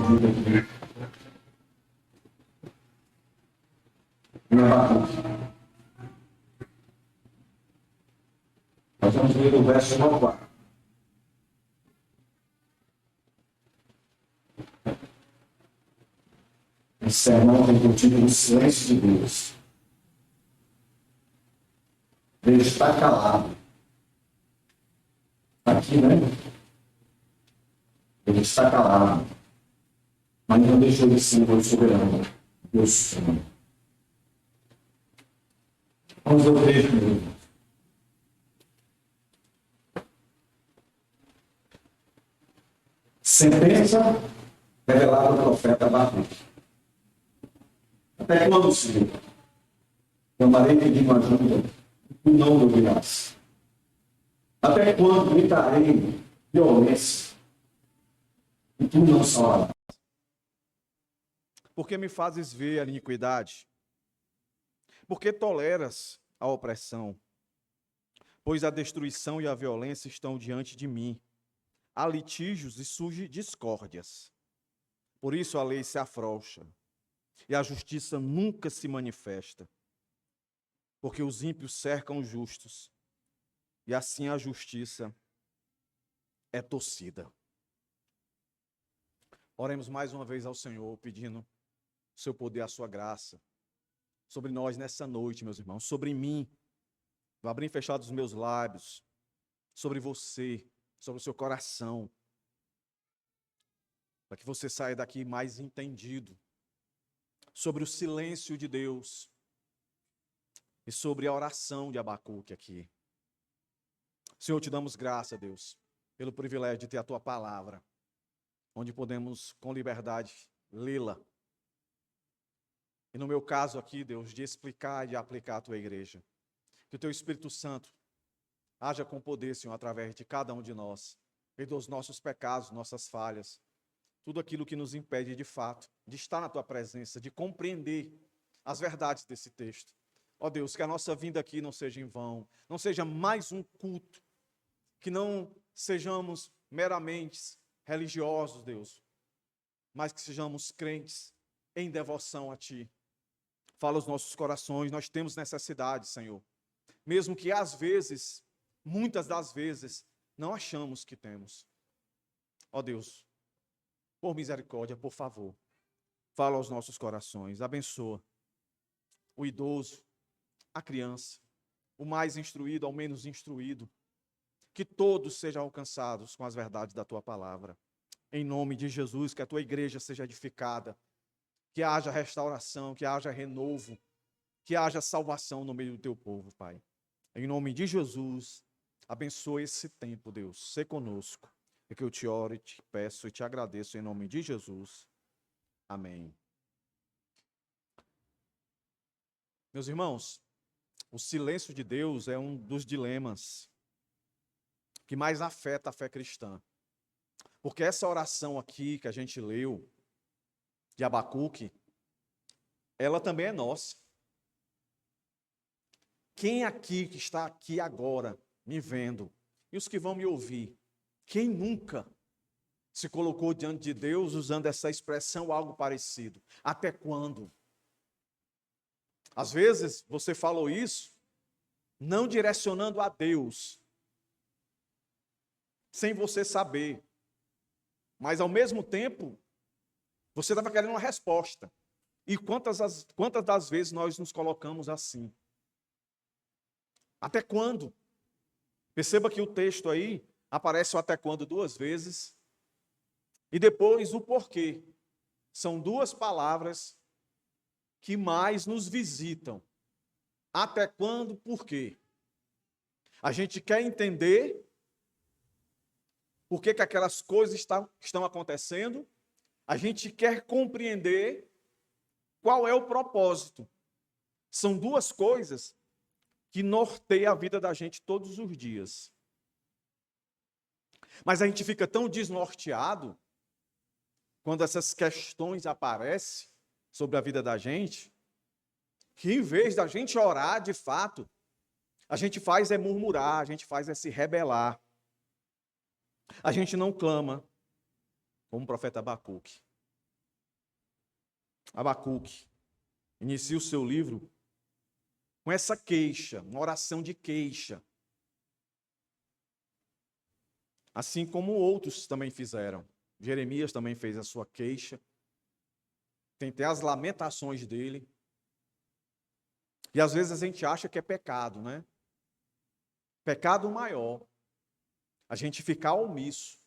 vida aqui. Em Abacuque. Nós vamos ler o verso 1 ao 4. Esse sermão tem por título o silêncio de Deus. Deus está calado. Aqui, né? Ele está calado. Mas não deixou de ser Deus soberano. Deus supremo. Vamos ao texto, meu irmão. Sentença revelada ao profeta Abacuque. Até quando, Senhor? Clamarei pedindo ajuda, tu não me ouvirás. Até quando gritarei violência, e tu não salvarás? Porque me fazes ver a iniquidade? Porque toleras a opressão? Pois a destruição e a violência estão diante de mim. Há litígios e surgem discórdias. Por isso a lei se afrouxa, e a justiça nunca se manifesta. Porque os ímpios cercam os justos, e assim a justiça é torcida. Oremos mais uma vez ao Senhor, pedindo o seu poder, a sua graça, sobre nós nessa noite, meus irmãos, sobre mim, vou abrir e fechar os meus lábios, sobre você, sobre o seu coração, para que você saia daqui mais entendido sobre o silêncio de Deus e sobre a oração de Abacuque aqui. Senhor, te damos graça, Deus, pelo privilégio de ter a tua palavra, onde podemos com liberdade lê-la. E no meu caso aqui, Deus, de explicar e de aplicar a tua igreja. Que o teu Espírito Santo haja com poder, Senhor, através de cada um de nós. Perdoa os nossos pecados, nossas falhas. Tudo aquilo que nos impede, de fato, de estar na tua presença, de compreender as verdades desse texto. Ó Deus, que a nossa vinda aqui não seja em vão, não seja mais um culto, que não sejamos meramente religiosos, Deus, mas que sejamos crentes em devoção a Ti. Fala os nossos corações, nós temos necessidade, Senhor. Mesmo que às vezes, muitas das vezes, não achamos que temos. Ó Deus, por misericórdia, por favor, fala aos nossos corações, abençoa o idoso, a criança, o mais instruído ao menos instruído, que todos sejam alcançados com as verdades da Tua palavra. Em nome de Jesus, que a Tua igreja seja edificada, que haja restauração, que haja renovo, que haja salvação no meio do Teu povo, Pai. Em nome de Jesus, abençoa esse tempo, Deus, sê conosco. É que eu te oro e te peço e te agradeço em nome de Jesus. Amém. Meus irmãos, o silêncio de Deus é um dos dilemas que mais afeta a fé cristã. Porque essa oração aqui que a gente leu, de Abacuque, ela também é nossa. Quem aqui que está aqui agora, me vendo, e os que vão me ouvir, quem nunca se colocou diante de Deus usando essa expressão, algo parecido? Até quando? Às vezes você falou isso, não direcionando a Deus, sem você saber, mas ao mesmo tempo, você estava querendo uma resposta. E quantas das vezes nós nos colocamos assim? Até quando? Perceba que o texto aí aparece o até quando 2 vezes. E depois o porquê. São 2 palavras que mais nos visitam. Até quando, por quê? A gente quer entender por que aquelas coisas estão acontecendo. A gente quer compreender qual é o propósito. São 2 coisas que norteiam a vida da gente todos os dias. Mas a gente fica tão desnorteado quando essas questões aparecem sobre a vida da gente, que em vez da gente orar de fato, a gente faz é murmurar, a gente faz é se rebelar. A gente não clama como o profeta Abacuque. Abacuque inicia o seu livro com essa queixa, uma oração de queixa. Assim como outros também fizeram. Jeremias também fez a sua queixa. Tem até as lamentações dele. E às vezes a gente acha que é pecado, né? Pecado maior. A gente ficar omisso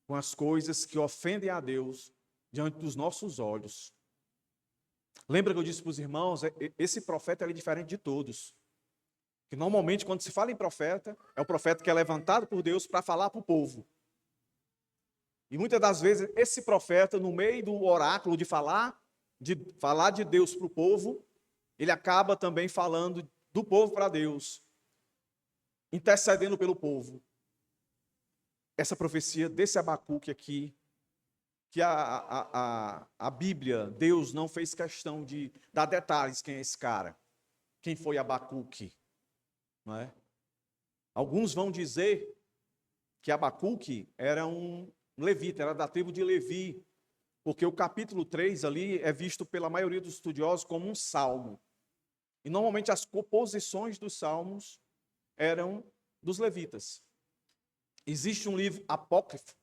com as coisas que ofendem a Deus diante dos nossos olhos. Lembra que eu disse para os irmãos, esse profeta é diferente de todos. Que normalmente quando se fala em profeta, é o profeta que é levantado por Deus para falar para o povo. E muitas das vezes esse profeta, no meio do oráculo de falar de Deus para o povo, ele acaba também falando do povo para Deus, intercedendo pelo povo. Essa profecia desse Abacuque aqui, que a Bíblia, Deus não fez questão de dar detalhes quem é esse cara, quem foi Abacuque, não é? Alguns vão dizer que Abacuque era um levita, era da tribo de Levi, porque o capítulo 3 ali é visto pela maioria dos estudiosos como um salmo. E normalmente as composições dos salmos eram dos levitas. Existe um livro apócrifo,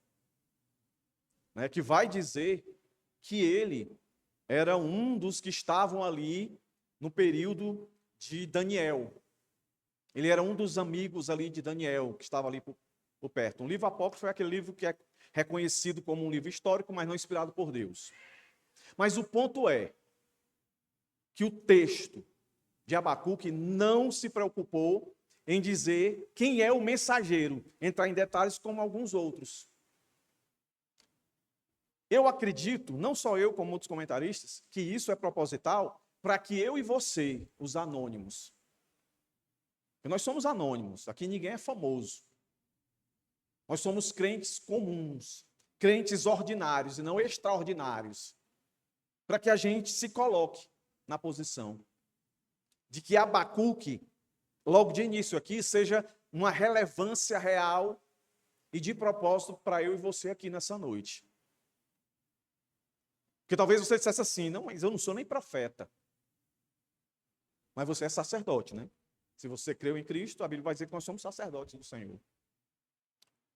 né, que vai dizer que ele era um dos que estavam ali no período de Daniel. Ele era um dos amigos ali de Daniel, que estava ali por perto. Um livro apócrifo é aquele livro que é reconhecido como um livro histórico, mas não inspirado por Deus. Mas o ponto é que o texto de Abacuque não se preocupou em dizer quem é o mensageiro, entrar em detalhes como alguns outros. Eu acredito, não só eu como outros comentaristas, que isso é proposital para que eu e você, os anônimos, porque nós somos anônimos, aqui ninguém é famoso. Nós somos crentes comuns, crentes ordinários e não extraordinários, para que a gente se coloque na posição de que Abacuque, logo de início aqui, seja uma relevância real e de propósito para eu e você aqui nessa noite. Porque talvez você dissesse assim, não, mas eu não sou nem profeta. Mas você é sacerdote, né? Se você creu em Cristo, a Bíblia vai dizer que nós somos sacerdotes do Senhor.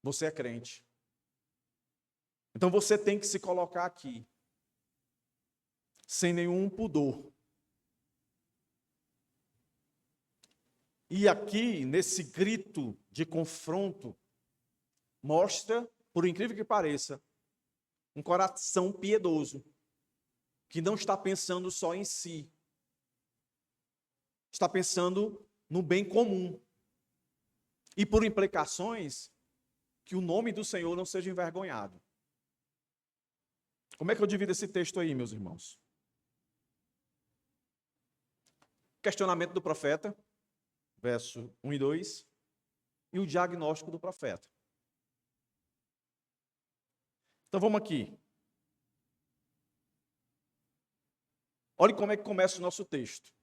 Você é crente. Então você tem que se colocar aqui, sem nenhum pudor. E aqui, nesse grito de confronto, mostra, por incrível que pareça, um coração piedoso, que não está pensando só em si, está pensando no bem comum. E por implicações, que o nome do Senhor não seja envergonhado. Como é que eu divido esse texto aí, meus irmãos? Questionamento do profeta, verso 1 e 2, e o diagnóstico do profeta. Então vamos aqui. Olhe como é que começa o nosso texto.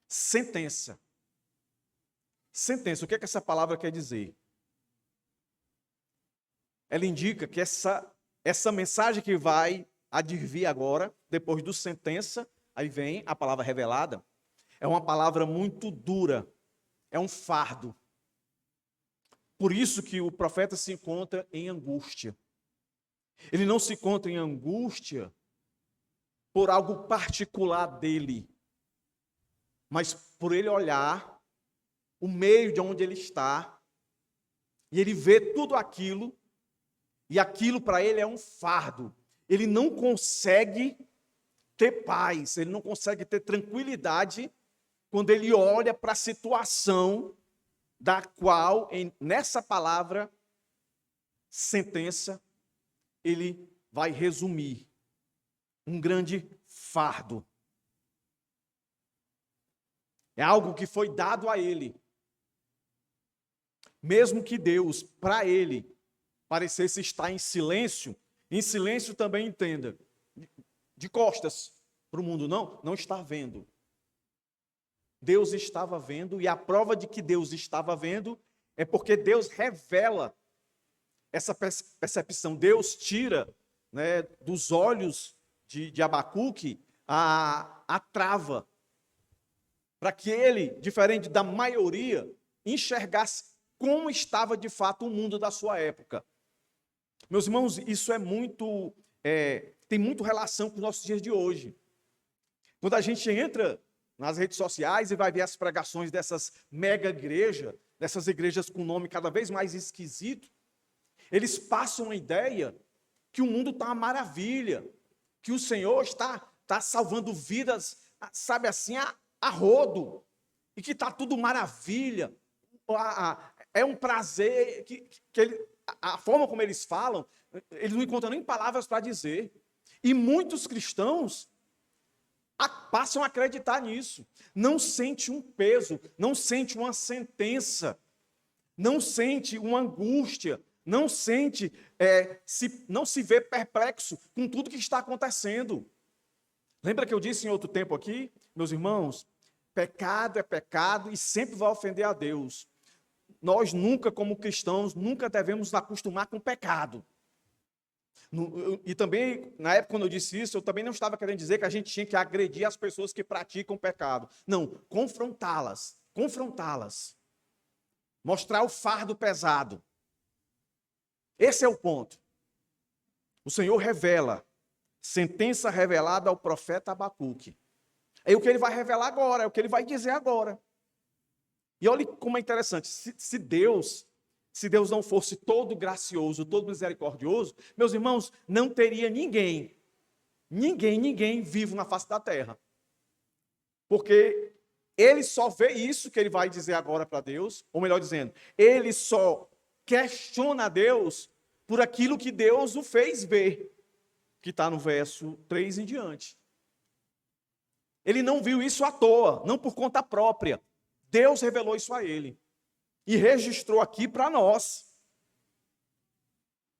Sentença. Sentença, o que é que essa palavra quer dizer? Ela indica que essa mensagem que vai advir agora, depois do sentença, aí vem a palavra revelada, é uma palavra muito dura, é um fardo. Por isso que o profeta se encontra em angústia. Ele não se encontra em angústia por algo particular dele, mas por ele olhar o meio de onde ele está, e ele vê tudo aquilo, e aquilo para ele é um fardo. Ele não consegue ter paz, ele não consegue ter tranquilidade quando ele olha para a situação da qual, nessa palavra, sentença, ele vai resumir um grande fardo. É algo que foi dado a ele. Mesmo que Deus, para ele, parecesse estar em silêncio também entenda, de costas para o mundo, não está vendo. Deus estava vendo, e a prova de que Deus estava vendo é porque Deus revela essa percepção. Deus tira, né, dos olhos de Abacuque a trava, para que ele, diferente da maioria, enxergasse como estava de fato o mundo da sua época. Meus irmãos, isso tem muito relação com os nossos dias de hoje. Quando a gente entra nas redes sociais e vai ver as pregações dessas mega igrejas, dessas igrejas com nome cada vez mais esquisito, eles passam a ideia que o mundo está uma maravilha, que o Senhor está salvando vidas, sabe assim, a rodo, e que está tudo maravilha. É um prazer, a forma como eles falam, eles não encontram nem palavras para dizer. E muitos cristãos passam a acreditar nisso. Não sente um peso, não sente uma sentença, não sente uma angústia, não sente, não se vê perplexo com tudo que está acontecendo. Lembra que eu disse em outro tempo aqui, meus irmãos, pecado é pecado e sempre vai ofender a Deus. Nós nunca, como cristãos, nunca devemos nos acostumar com o pecado. E também, na época quando eu disse isso, eu também não estava querendo dizer que a gente tinha que agredir as pessoas que praticam pecado. Não, confrontá-las. Mostrar o fardo pesado. Esse é o ponto. O Senhor revela, sentença revelada ao profeta Abacuque. É o que ele vai revelar agora, é o que ele vai dizer agora. E olha como é interessante, se Deus não fosse todo gracioso, todo misericordioso, meus irmãos, não teria ninguém vivo na face da terra. Porque ele só vê isso que ele vai dizer agora para Deus, ou melhor dizendo, ele só questiona a Deus por aquilo que Deus o fez ver, que está no verso 3 em diante. Ele não viu isso à toa, não por conta própria. Deus revelou isso a ele. E registrou aqui para nós.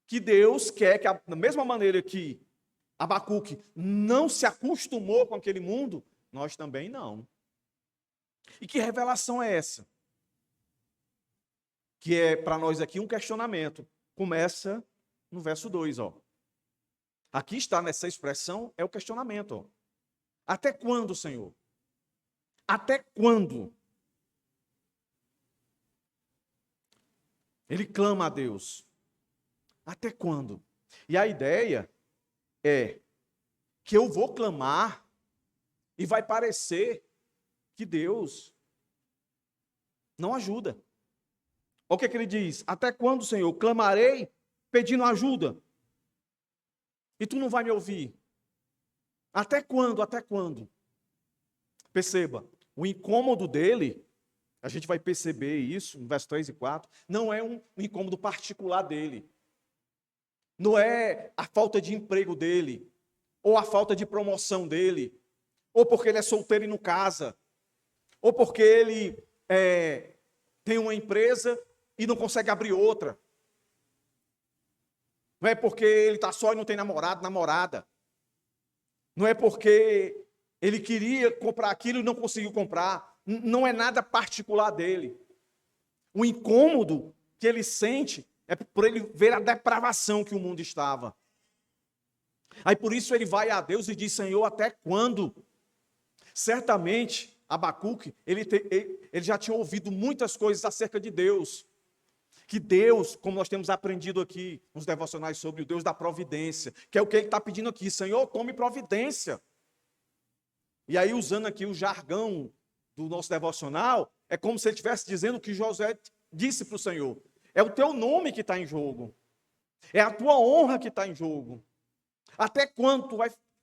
Que Deus quer que, da mesma maneira que Abacuque não se acostumou com aquele mundo, nós também não. E que revelação é essa? Que é para nós aqui um questionamento. Começa no verso 2, ó. Aqui está nessa expressão, é o questionamento, ó. Até quando, Senhor? Até quando? Ele clama a Deus. Até quando? E a ideia é que eu vou clamar e vai parecer que Deus não ajuda. Olha o que ele diz. Até quando, Senhor? Clamarei pedindo ajuda. E tu não vai me ouvir. Até quando? Até quando? Perceba, o incômodo dele, a gente vai perceber isso no verso 3 e 4, não é um incômodo particular dele. Não é a falta de emprego dele, ou a falta de promoção dele, ou porque ele é solteiro e não casa, ou porque ele tem uma empresa e não consegue abrir outra. Não é porque ele está só e não tem namorado, namorada. Não é porque ele queria comprar aquilo e não conseguiu comprar. Não é nada particular dele. O incômodo que ele sente é por ele ver a depravação que o mundo estava. Aí por isso ele vai a Deus e diz, Senhor, até quando? Certamente, Abacuque, ele já tinha ouvido muitas coisas acerca de Deus. Que Deus, como nós temos aprendido aqui nos devocionais sobre o Deus da providência, que é o que ele está pedindo aqui, Senhor, tome providência. E aí, usando aqui o jargão do nosso devocional, é como se ele estivesse dizendo o que Josué disse para o Senhor. É o teu nome que está em jogo. É a tua honra que está em jogo. Até quando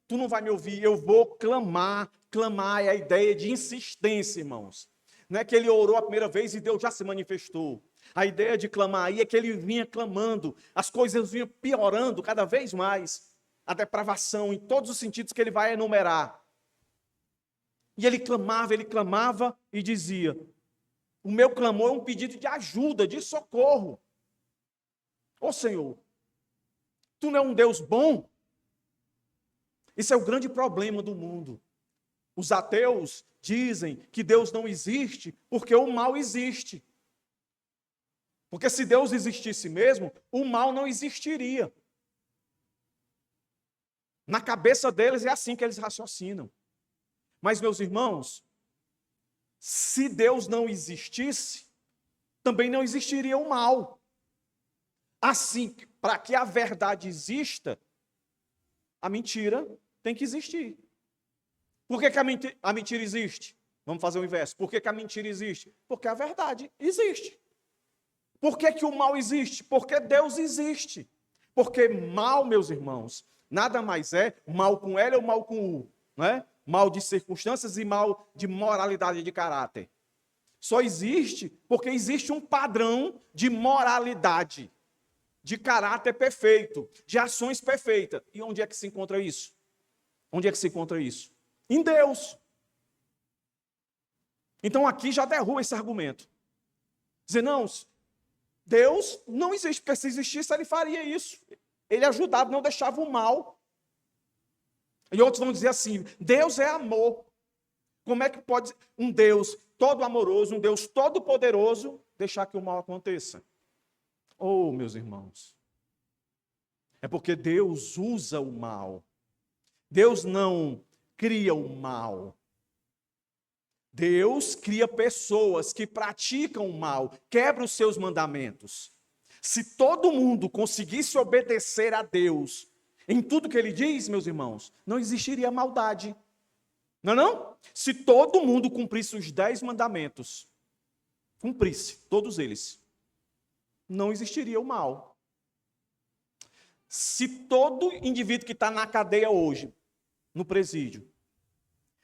tu não vai me ouvir? Eu vou clamar. Clamar é a ideia de insistência, irmãos. Não é que ele orou a primeira vez e Deus já se manifestou. A ideia de clamar aí é que ele vinha clamando, as coisas vinham piorando cada vez mais, a depravação em todos os sentidos que ele vai enumerar. E ele clamava e dizia, o meu clamor é um pedido de ajuda, de socorro. Ô Senhor, tu não é um Deus bom? Esse é o grande problema do mundo. Os ateus dizem que Deus não existe porque o mal existe. Porque se Deus existisse mesmo, o mal não existiria. Na cabeça deles é assim que eles raciocinam. Mas, meus irmãos, se Deus não existisse, também não existiria o mal. Assim, para que a verdade exista, a mentira tem que existir. Por que a mentira existe? Vamos fazer o inverso. Por que a mentira existe? Porque a verdade existe. Por que o mal existe? Porque Deus existe. Porque mal, meus irmãos, nada mais é mal com L ou mal com U, não é? Mal de circunstâncias e mal de moralidade de caráter. Só existe porque existe um padrão de moralidade, de caráter perfeito, de ações perfeitas. E onde é que se encontra isso? Onde é que se encontra isso? Em Deus. Então aqui já derruba esse argumento. Dizer, não, Deus não existe, porque se existisse ele faria isso. Ele ajudava, não deixava o mal. E outros vão dizer assim, Deus é amor. Como é que pode um Deus todo amoroso, um Deus todo poderoso, deixar que o mal aconteça? Oh, meus irmãos, é porque Deus usa o mal. Deus não cria o mal. Deus cria pessoas que praticam o mal, quebram os seus mandamentos. Se todo mundo conseguisse obedecer a Deus em tudo que Ele diz, meus irmãos, não existiria maldade. Não é não? Se todo mundo cumprisse os 10 mandamentos, cumprisse todos eles, não existiria o mal. Se todo indivíduo que está na cadeia hoje, no presídio,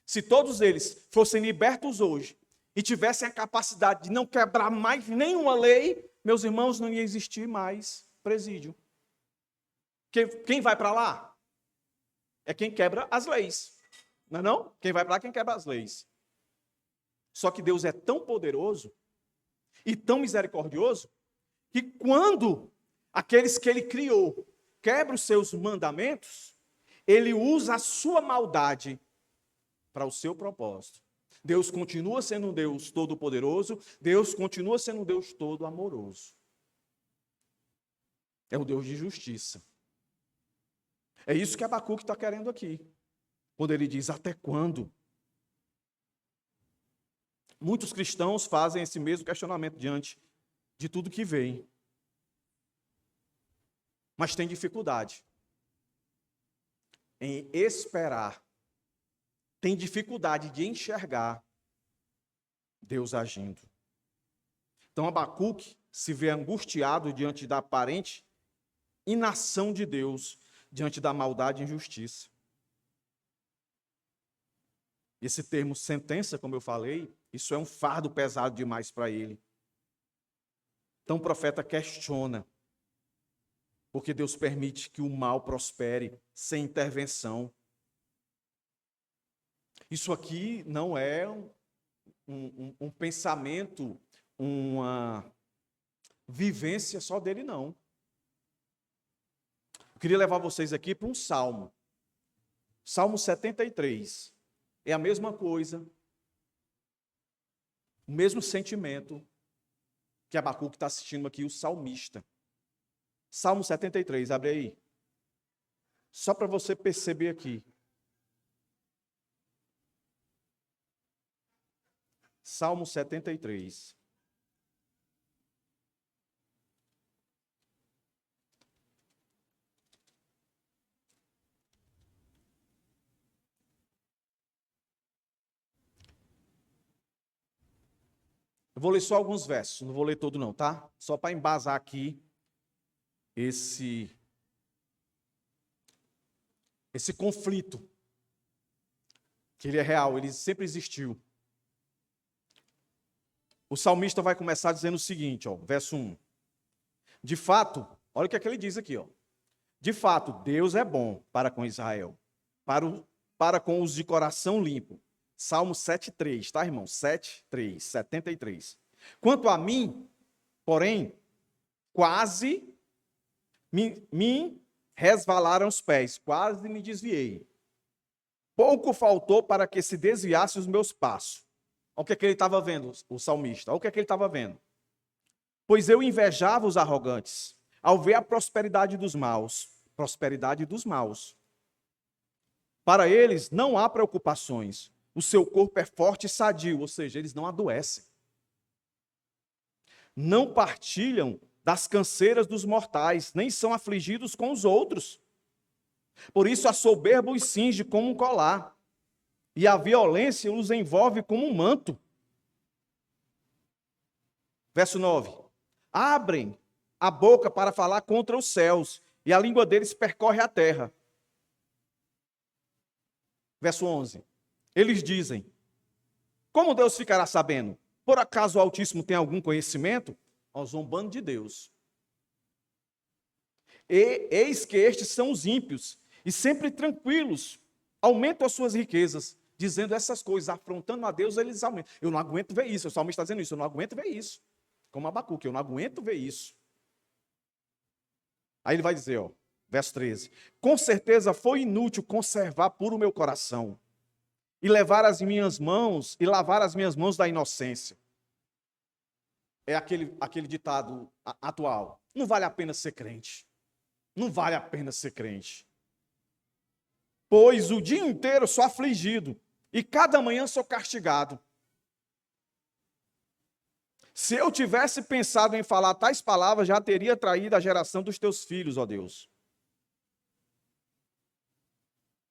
se todos eles fossem libertos hoje e tivessem a capacidade de não quebrar mais nenhuma lei, meus irmãos, não ia existir mais presídio. Quem vai para lá? É quem quebra as leis. Não é não? Quem vai para lá é quem quebra as leis. Só que Deus é tão poderoso e tão misericordioso que quando aqueles que Ele criou quebram os seus mandamentos, Ele usa a sua maldade para o seu propósito. Deus continua sendo um Deus todo-poderoso, Deus continua sendo um Deus todo-amoroso. É o Deus de justiça. É isso que Abacuque está querendo aqui. Quando ele diz, até quando? Muitos cristãos fazem esse mesmo questionamento diante de tudo que vem. Mas tem dificuldade em esperar. Tem dificuldade de enxergar Deus agindo. Então Abacuque se vê angustiado diante da aparente inação de Deus, diante da maldade e injustiça. Esse termo sentença, como eu falei, isso é um fardo pesado demais para ele. Então o profeta questiona, porque Deus permite que o mal prospere sem intervenção. Isso aqui não é um pensamento, uma vivência só dele, não. Eu queria levar vocês aqui para um salmo. Salmo 73. É a mesma coisa, o mesmo sentimento que Abacuque está assistindo aqui, o salmista. Salmo 73, abre aí. Só para você perceber aqui. Salmo 73. Eu vou ler só alguns versos, não vou ler todo não, tá? Só para embasar aqui esse conflito, que ele é real, ele sempre existiu. O salmista vai começar dizendo o seguinte, ó, verso 1. De fato, olha o que é que ele diz aqui, ó. De fato, Deus é bom para com Israel, para com os de coração limpo. Salmo 7,3, tá, irmão? 7,3, 73. Quanto a mim, porém, quase me resvalaram os pés, quase me desviei. Pouco faltou para que se desviasse os meus passos. Olha o que é que ele estava vendo, o salmista. Olha o que é que ele estava vendo. Pois eu invejava os arrogantes, ao ver a prosperidade dos maus. Prosperidade dos maus. Para eles não há preocupações. O seu corpo é forte e sadio, ou seja, eles não adoecem. Não partilham das canseiras dos mortais, nem são afligidos com os outros. Por isso a soberba os cinge como um colar, e a violência os envolve como um manto. Verso 9. Abrem a boca para falar contra os céus, e a língua deles percorre a terra. Verso 11. Eles dizem: como Deus ficará sabendo? Por acaso o Altíssimo tem algum conhecimento? Ó, zombando de Deus. E eis que estes são os ímpios, e sempre tranquilos, aumentam as suas riquezas, dizendo essas coisas, afrontando a Deus, eles aumentam. Eu não aguento ver isso, o salmista está dizendo isso, eu não aguento ver isso. Como Abacuque, eu não aguento ver isso. Aí ele vai dizer, ó, verso 13: com certeza foi inútil conservar puro o meu coração, e lavar as minhas mãos da inocência. É aquele ditado atual. Não vale a pena ser crente. Não vale a pena ser crente. Pois o dia inteiro sou afligido, e cada manhã sou castigado. Se eu tivesse pensado em falar tais palavras, já teria traído a geração dos teus filhos, ó Deus.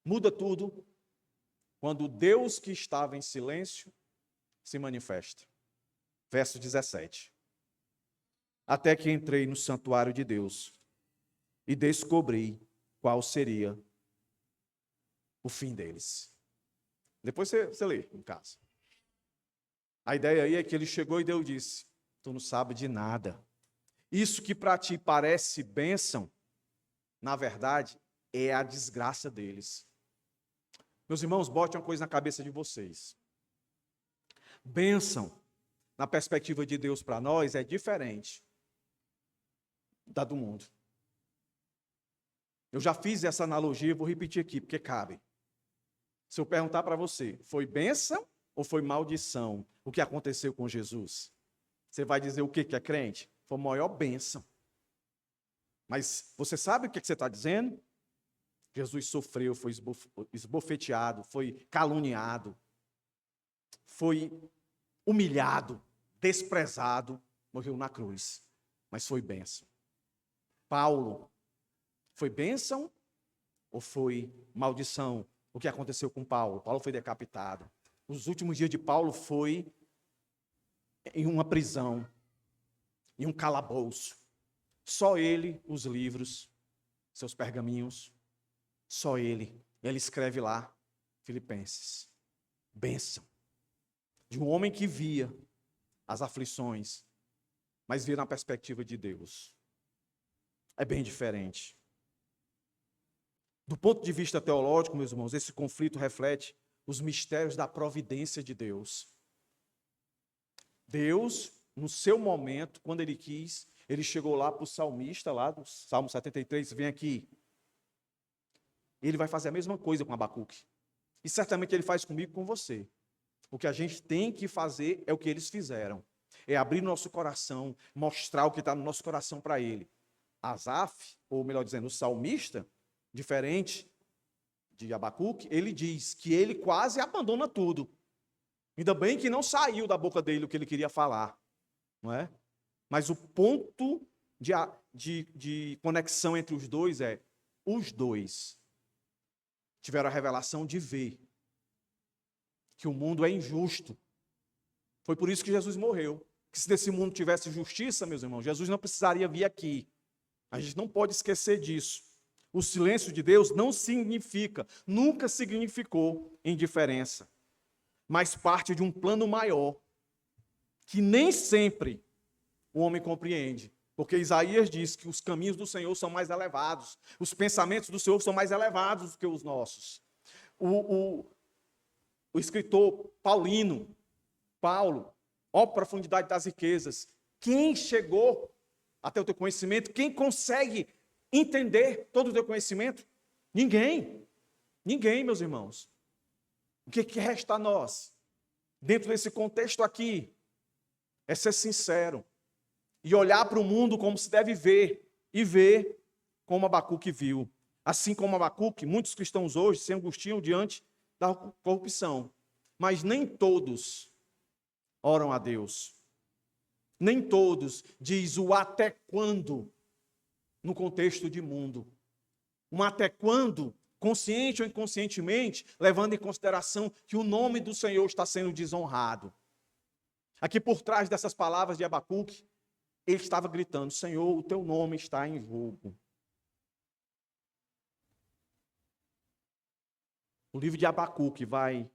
Muda tudo quando o Deus que estava em silêncio se manifesta. Verso 17. Até que entrei no santuário de Deus e descobri qual seria o fim deles. Depois você lê em casa. A ideia aí é que ele chegou e Deus disse: tu não sabe de nada. Isso que para ti parece bênção, na verdade, é a desgraça deles. Meus irmãos, bote uma coisa na cabeça de vocês. Bênção, na perspectiva de Deus para nós, é diferente da do mundo. Eu já fiz essa analogia, vou repetir aqui, porque cabe. Se eu perguntar para você, foi bênção ou foi maldição o que aconteceu com Jesus? Você vai dizer o que é crente? Foi a maior bênção. Mas você sabe o que você está dizendo? Jesus sofreu, foi esbofeteado, foi caluniado, foi humilhado, desprezado, morreu na cruz, mas foi bênção. Paulo, foi bênção ou foi maldição o que aconteceu com Paulo? Paulo foi decapitado. Os últimos dias de Paulo foi em uma prisão, em um calabouço. Só ele, os livros, seus pergaminhos, só ele escreve lá, Filipenses. Bênção. De um homem que via as aflições, mas via na perspectiva de Deus. É bem diferente. Do ponto de vista teológico, meus irmãos, esse conflito reflete os mistérios da providência de Deus. Deus, no seu momento, quando ele quis, ele chegou lá para o salmista, lá do Salmo 73, vem aqui. Ele vai fazer a mesma coisa com Abacuque. E certamente ele faz comigo e com você. O que a gente tem que fazer é o que eles fizeram. É abrir nosso coração, mostrar o que está no nosso coração para ele. Asaf, ou melhor dizendo, o salmista, diferente de Abacuque, ele diz que ele quase abandona tudo. Ainda bem que não saiu da boca dele o que ele queria falar. Não é? Mas o ponto de conexão entre os dois é, os dois tiveram a revelação de ver que o mundo é injusto. Foi por isso que Jesus morreu. Que se nesse mundo tivesse justiça, meus irmãos, Jesus não precisaria vir aqui. A gente não pode esquecer disso. O silêncio de Deus não significa, nunca significou indiferença, mas parte de um plano maior, que nem sempre o homem compreende. Porque Isaías diz que os caminhos do Senhor são mais elevados, os pensamentos do Senhor são mais elevados do que os nossos. O escritor Paulo, ó profundidade das riquezas, quem chegou até o teu conhecimento, quem consegue entender todo o teu conhecimento? Ninguém. Ninguém, meus irmãos. O que resta a nós, dentro desse contexto aqui, é ser sincero e olhar para o mundo como se deve ver, e ver como Abacuque viu. Assim como Abacuque, muitos cristãos hoje se angustiam diante da corrupção. Mas nem todos oram a Deus. Nem todos diz o até quando no contexto de mundo. Um até quando, consciente ou inconscientemente, levando em consideração que o nome do Senhor está sendo desonrado. Aqui por trás dessas palavras de Abacuque, ele estava gritando: Senhor, o teu nome está em jogo. O livro de Abacuque vai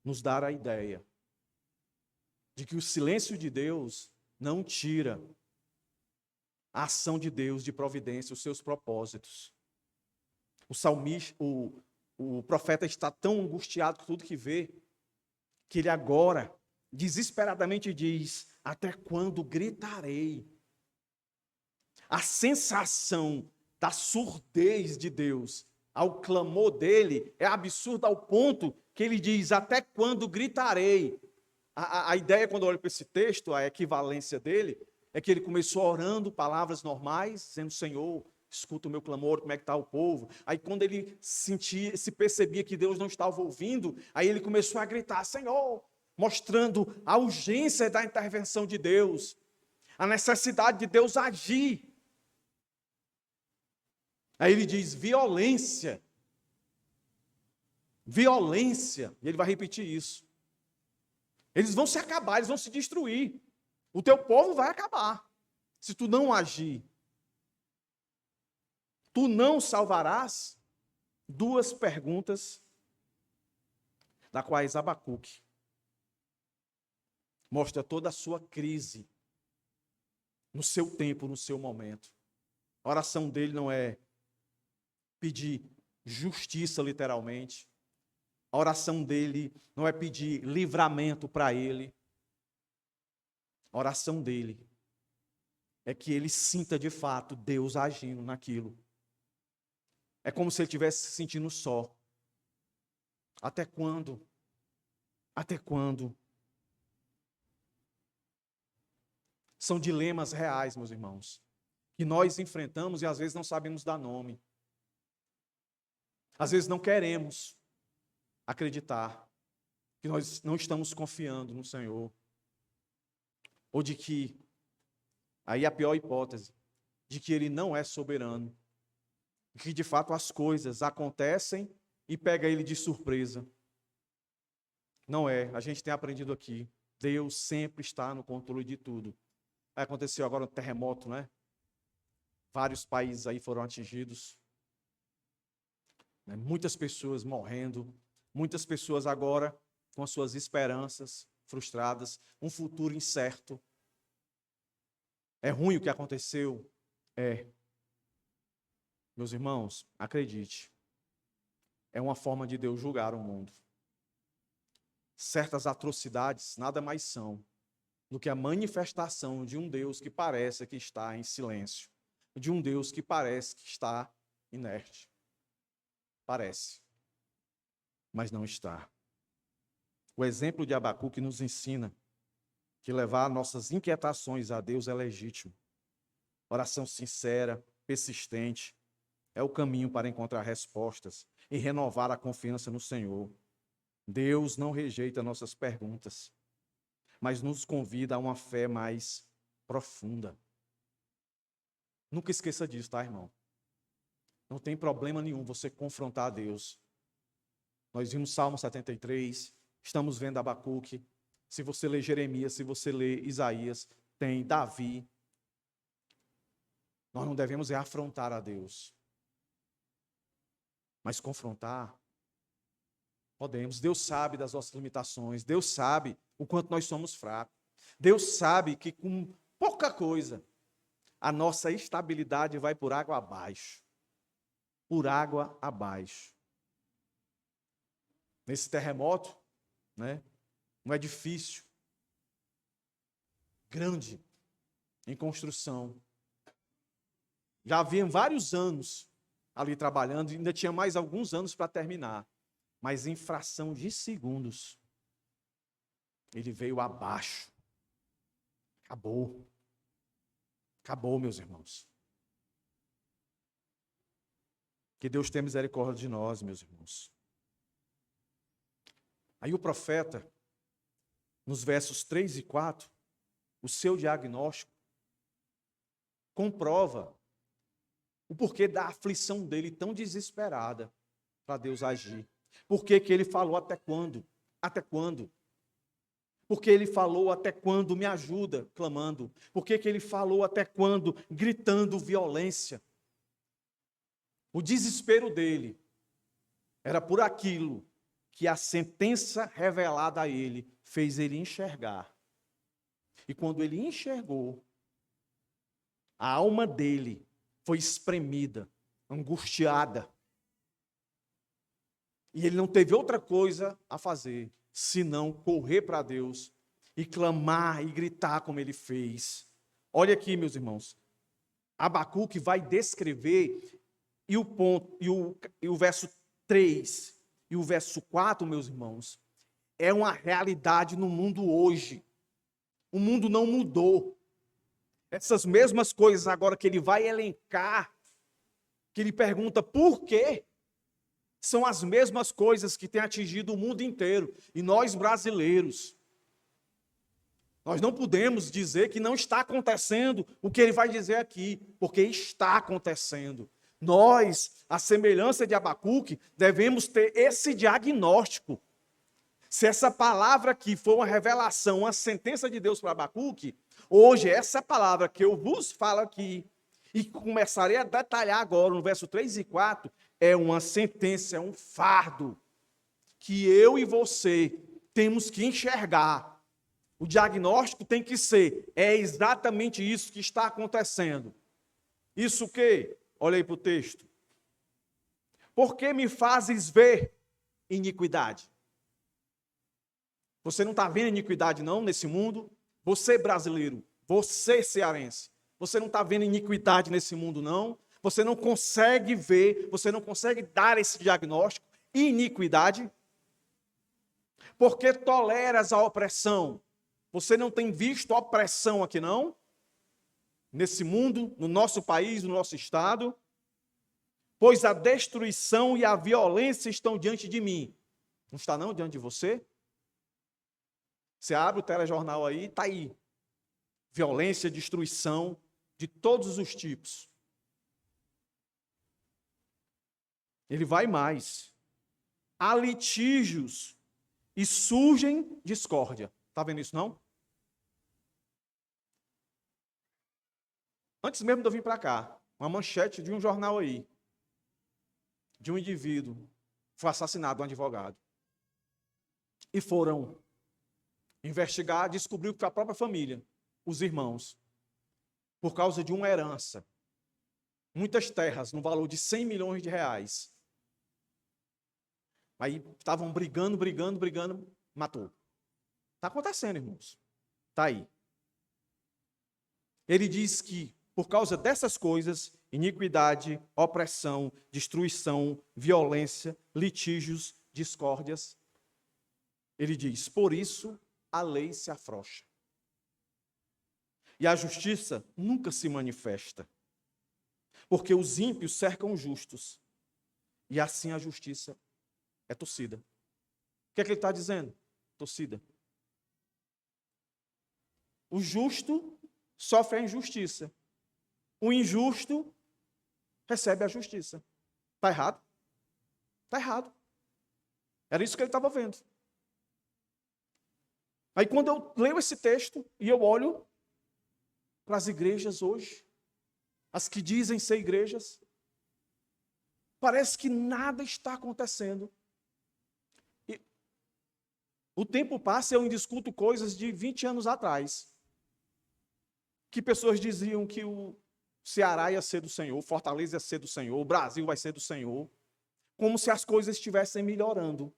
nos dar a ideia de que o silêncio de Deus não tira a ação de Deus de providência, os seus propósitos. O salmista, o profeta está tão angustiado com tudo que vê, que ele agora, desesperadamente diz: até quando gritarei? A sensação da surdez de Deus ao clamor dele é absurda ao ponto que ele diz: até quando gritarei? A ideia, quando eu olho para esse texto, a equivalência dele, é que ele começou orando palavras normais, dizendo: Senhor, escuta o meu clamor, como é que está o povo? Aí quando ele se percebia que Deus não estava ouvindo, aí ele começou a gritar: Senhor, mostrando a urgência da intervenção de Deus, a necessidade de Deus agir. Aí ele diz: violência. Violência. E ele vai repetir isso. Eles vão se acabar, eles vão se destruir. O teu povo vai acabar. Se tu não agir. Tu não salvarás? Duas perguntas, da quais Abacuque mostra toda a sua crise no seu tempo, no seu momento. A oração dele não é pedir justiça, literalmente. A oração dele não é pedir livramento para ele. A oração dele é que ele sinta de fato Deus agindo naquilo. É como se ele estivesse se sentindo só. Até quando? Até quando? São dilemas reais, meus irmãos, que nós enfrentamos e às vezes não sabemos dar nome. Às vezes não queremos acreditar que nós não estamos confiando no Senhor. Ou de que, aí a pior hipótese, de que Ele não é soberano. Que de fato as coisas acontecem e pega Ele de surpresa. Não é, a gente tem aprendido aqui, Deus sempre está no controle de tudo. Aconteceu agora um terremoto, né? Vários países aí foram atingidos. Muitas pessoas morrendo, muitas pessoas agora com as suas esperanças frustradas, um futuro incerto. É ruim o que aconteceu? É. Meus irmãos, acredite, é uma forma de Deus julgar o mundo. Certas atrocidades nada mais são do que a manifestação de um Deus que parece que está em silêncio, de um Deus que parece que está inerte. Parece, mas não está. O exemplo de Abacuque nos ensina que levar nossas inquietações a Deus é legítimo. Oração sincera, persistente, é o caminho para encontrar respostas e renovar a confiança no Senhor. Deus não rejeita nossas perguntas, mas nos convida a uma fé mais profunda. Nunca esqueça disso, tá, irmão? Não tem problema nenhum você confrontar a Deus. Nós vimos Salmo 73, estamos vendo Abacuque. Se você ler Jeremias, se você ler Isaías, tem Davi. Nós não devemos afrontar a Deus. Mas confrontar, podemos. Deus sabe das nossas limitações. Deus sabe o quanto nós somos fracos. Deus sabe que com pouca coisa, a nossa estabilidade vai por água abaixo. Por água abaixo. Nesse terremoto, né, um edifício grande, em construção. Já havia vários anos ali trabalhando, e ainda tinha mais alguns anos para terminar. Mas em fração de segundos, ele veio abaixo. Acabou. Acabou, meus irmãos. Que Deus tenha misericórdia de nós, meus irmãos. Aí o profeta, nos versos 3 e 4, o seu diagnóstico comprova o porquê da aflição dele tão desesperada para Deus agir. Por que ele falou até quando? Até quando? Porque ele falou até quando me ajuda, clamando. Por que ele falou até quando, gritando violência. O desespero dele era por aquilo que a sentença revelada a ele fez ele enxergar. E quando ele enxergou, a alma dele foi espremida, angustiada. E ele não teve outra coisa a fazer senão correr para Deus e clamar e gritar como ele fez. Olha aqui, meus irmãos. Abacuque vai descrever, e o verso 3 e o verso 4, meus irmãos, é uma realidade no mundo hoje. O mundo não mudou. Essas mesmas coisas agora que ele vai elencar, que ele pergunta por quê, são as mesmas coisas que têm atingido o mundo inteiro. E nós brasileiros, nós não podemos dizer que não está acontecendo o que ele vai dizer aqui, porque está acontecendo. Nós, à semelhança de Abacuque, devemos ter esse diagnóstico. Se essa palavra aqui for uma revelação, uma sentença de Deus para Abacuque, hoje essa palavra que eu vos falo aqui, e começarei a detalhar agora no verso 3 e 4, é uma sentença, é um fardo que eu e você temos que enxergar. O diagnóstico tem que ser, é exatamente isso que está acontecendo. Isso o quê? Olha aí para o texto. Por que me fazes ver iniquidade? Você não está vendo iniquidade não nesse mundo? Você brasileiro, você cearense, você não está vendo iniquidade nesse mundo não? Você não consegue ver, você não consegue dar esse diagnóstico, iniquidade? Porque toleras a opressão? Você não tem visto opressão aqui não? Nesse mundo, no nosso país, no nosso estado? Pois a destruição e a violência estão diante de mim. Não está não diante de você? Você abre o telejornal aí, está aí. Violência, destruição, de todos os tipos. Ele vai mais. Há litígios e surgem discórdia. Está vendo isso não? Antes mesmo de eu vir para cá, uma manchete de um jornal aí, de um indivíduo, foi assassinado, um advogado. E foram investigar, descobriu que foi a própria família, os irmãos, por causa de uma herança. Muitas terras, no valor de 100 milhões de reais. Aí estavam brigando, matou. Está acontecendo, irmãos. Está aí. Ele diz que, por causa dessas coisas, iniquidade, opressão, destruição, violência, litígios, discórdias, ele diz, por isso a lei se afrouxa. E a justiça nunca se manifesta. Porque os ímpios cercam os justos. E assim a justiça é torcida. O que é que ele está dizendo? Torcida. O justo sofre a injustiça. O injusto recebe a justiça. Está errado? Está errado. Era isso que ele estava vendo. Aí quando eu leio esse texto e eu olho para as igrejas hoje, as que dizem ser igrejas, parece que nada está acontecendo. E o tempo passa e eu discuto coisas de 20 anos atrás, que pessoas diziam que o Ceará ia ser do Senhor, Fortaleza ia ser do Senhor, o Brasil vai ser do Senhor, como se as coisas estivessem melhorando.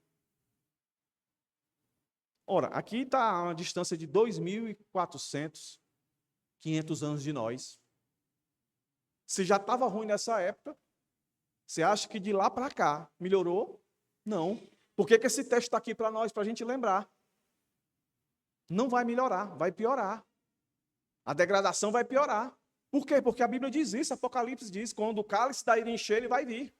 Ora, aqui está uma distância de 2.400, 500 anos de nós. Se já estava ruim nessa época, você acha que de lá para cá melhorou? Não. Por que esse texto está aqui para nós, para a gente lembrar? Não vai melhorar, vai piorar. A degradação vai piorar. Por quê? Porque a Bíblia diz isso, Apocalipse diz, quando o cálice da ira encher, ele vai vir.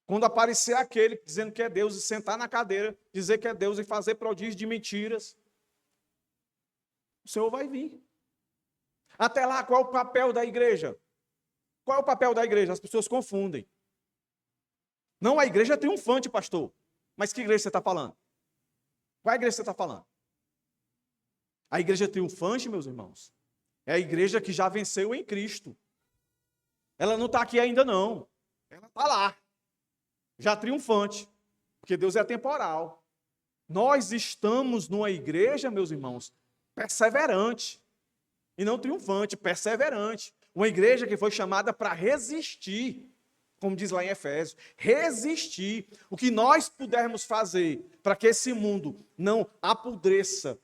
Quando aparecer aquele dizendo que é Deus e sentar na cadeira, dizer que é Deus e fazer prodígios de mentiras, o Senhor vai vir. Até lá, qual é o papel da igreja? Qual é o papel da igreja? As pessoas confundem. Não a igreja triunfante, pastor. Mas que igreja você está falando? Qual é a igreja que você está falando? A igreja triunfante, meus irmãos, é a igreja que já venceu em Cristo. Ela não está aqui ainda, não. Ela está lá, já triunfante, porque Deus é atemporal. Nós estamos numa igreja, meus irmãos, perseverante, e não triunfante, perseverante. Uma igreja que foi chamada para resistir, como diz lá em Efésios, resistir. O que nós pudermos fazer para que esse mundo não apodreça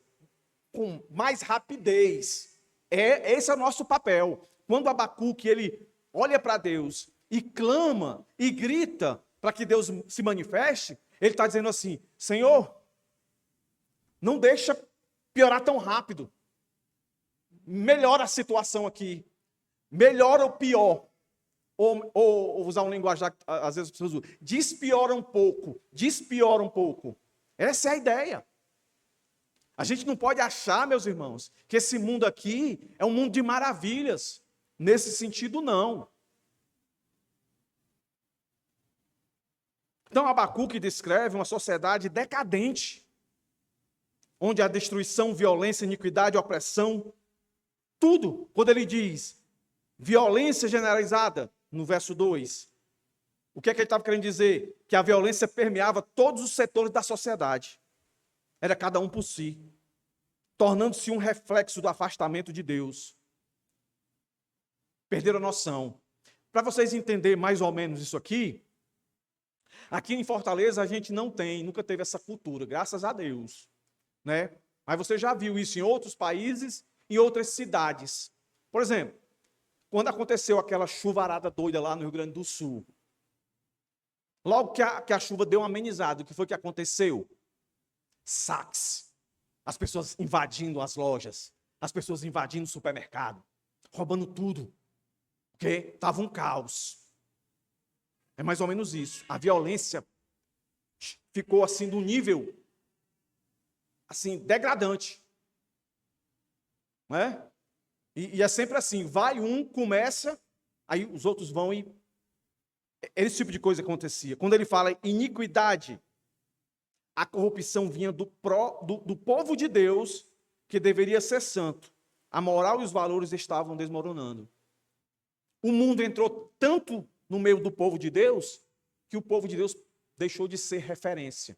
com mais rapidez, esse é o nosso papel. Quando Abacuque, ele olha para Deus e clama e grita para que Deus se manifeste, ele está dizendo assim: Senhor, não deixa piorar tão rápido. Melhora a situação aqui. Melhora o pior. Ou usar um linguagem, às vezes as pessoas usam, despiora um pouco. Despiora um pouco. Essa é a ideia. A gente não pode achar, meus irmãos, que esse mundo aqui é um mundo de maravilhas. Nesse sentido, não. Então, Abacuque descreve uma sociedade decadente, onde há destruição, violência, iniquidade, opressão, tudo. Quando ele diz violência generalizada, no verso 2, o que é que ele estava querendo dizer? Que a violência permeava todos os setores da sociedade. Era cada um por si, tornando-se um reflexo do afastamento de Deus. Perderam a noção. Para vocês entenderem mais ou menos isso aqui em Fortaleza a gente não tem, nunca teve essa cultura, graças a Deus, né? Mas você já viu isso em outros países, em outras cidades. Por exemplo, quando aconteceu aquela chuvarada doida lá no Rio Grande do Sul, logo que a chuva deu uma amenizada, o que foi que aconteceu? Saques. As pessoas invadindo as lojas, as pessoas invadindo o supermercado, roubando tudo, porque estava um caos. É mais ou menos isso. A violência ficou assim de um nível assim degradante, não é? E é sempre assim, vai um, começa, aí os outros vão e esse tipo de coisa acontecia. Quando ele fala iniquidade, a corrupção vinha do povo de Deus, que deveria ser santo. A moral e os valores estavam desmoronando. O mundo entrou tanto no meio do povo de Deus, que o povo de Deus deixou de ser referência.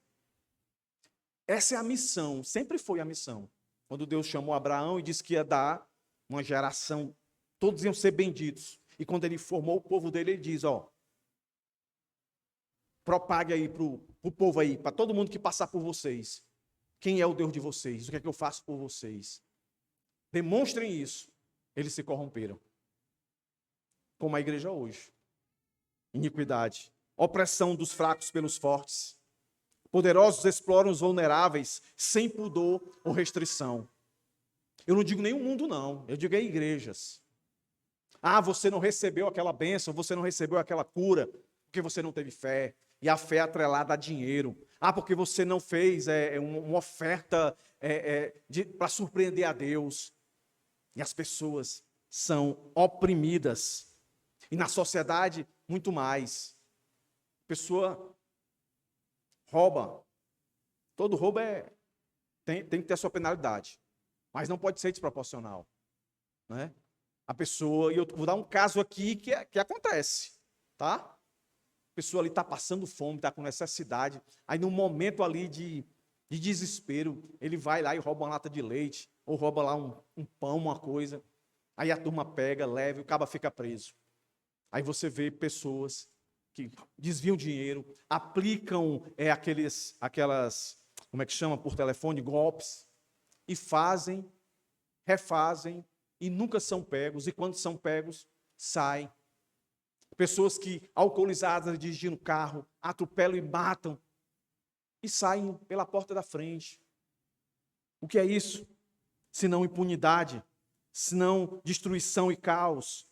Essa é a missão, sempre foi a missão. Quando Deus chamou Abraão e disse que ia dar uma geração, todos iam ser benditos. E quando ele formou o povo dele, ele diz, propague aí para o povo aí, para todo mundo que passar por vocês. Quem é o Deus de vocês? O que é que eu faço por vocês? Demonstrem isso. Eles se corromperam. Como a igreja hoje. Iniquidade. Opressão dos fracos pelos fortes. Poderosos exploram os vulneráveis sem pudor ou restrição. Eu não digo nem o mundo, não. Eu digo igrejas. Você não recebeu aquela bênção, você não recebeu aquela cura, porque você não teve fé. E a fé é atrelada a dinheiro. Porque você não fez uma oferta para surpreender a Deus. E as pessoas são oprimidas. E na sociedade, muito mais. A pessoa rouba. Todo roubo tem que ter a sua penalidade. Mas não pode ser desproporcional. Né? A pessoa, e eu vou dar um caso aqui que acontece. Tá? A pessoa ali está passando fome, está com necessidade. Aí num momento ali de desespero, ele vai lá e rouba uma lata de leite, ou rouba lá um pão, uma coisa. Aí a turma pega, leva e o caba fica preso. Aí você vê pessoas que desviam dinheiro, aplicam aquelas, como é que chama por telefone, golpes, e fazem, refazem, e nunca são pegos, e quando são pegos, saem. Pessoas que, alcoolizadas, dirigindo carro, atropelam e matam, e saem pela porta da frente. O que é isso? Senão impunidade, senão destruição e caos.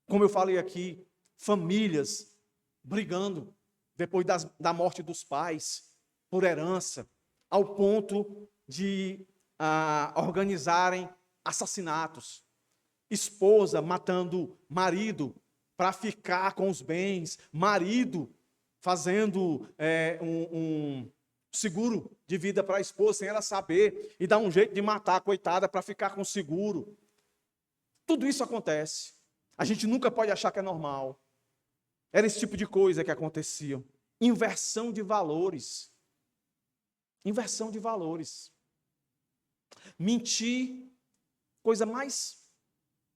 Como eu falei aqui, famílias brigando, depois da morte dos pais, por herança, ao ponto de organizarem assassinatos. Esposa matando marido para ficar com os bens, marido fazendo um seguro de vida para a esposa sem ela saber e dá um jeito de matar a coitada para ficar com o seguro. Tudo isso acontece. A gente nunca pode achar que é normal. Era esse tipo de coisa que acontecia. Inversão de valores. Inversão de valores. Mentir, coisa mais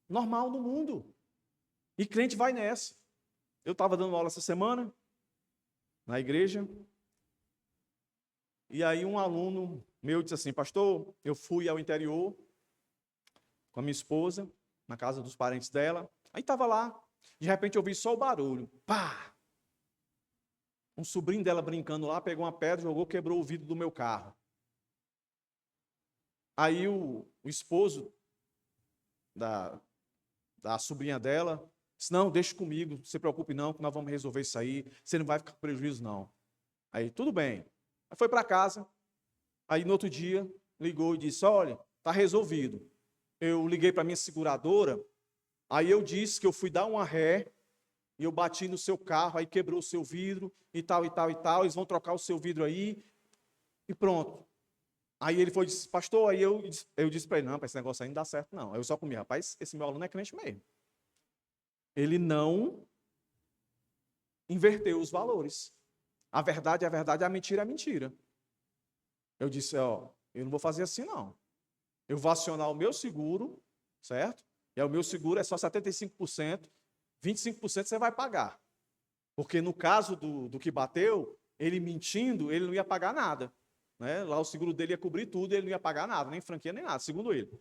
normal no mundo. E crente vai nessa. Eu estava dando aula essa semana, na igreja, e aí um aluno meu disse assim: pastor, eu fui ao interior com a minha esposa, na casa dos parentes dela, aí estava lá, de repente eu vi só o barulho, pá! Um sobrinho dela brincando lá, pegou uma pedra, jogou, quebrou o vidro do meu carro. Aí o esposo da sobrinha dela disse: não, deixa comigo, não se preocupe não, que nós vamos resolver isso aí, você não vai ficar com prejuízo não. Aí, tudo bem. Aí foi para casa, aí no outro dia, ligou e disse: olha, está resolvido. Eu liguei para a minha seguradora, aí eu disse que eu fui dar uma ré, e eu bati no seu carro, aí quebrou o seu vidro, e tal, e tal, e tal, eles vão trocar o seu vidro aí, e pronto. Aí ele foi e disse: pastor, aí eu disse para ele: não, esse negócio aí não dá certo não. Eu só comi: rapaz, esse meu aluno é crente mesmo. Ele não inverteu os valores. A verdade é a verdade, a mentira é a mentira. Eu disse: ó, eu não vou fazer assim não. Eu vou acionar o meu seguro, certo? E o meu seguro é só 75%, 25% você vai pagar. Porque no caso do que bateu, ele mentindo, ele não ia pagar nada. Né? Lá o seguro dele ia cobrir tudo, ele não ia pagar nada, nem franquia, nem nada, segundo ele.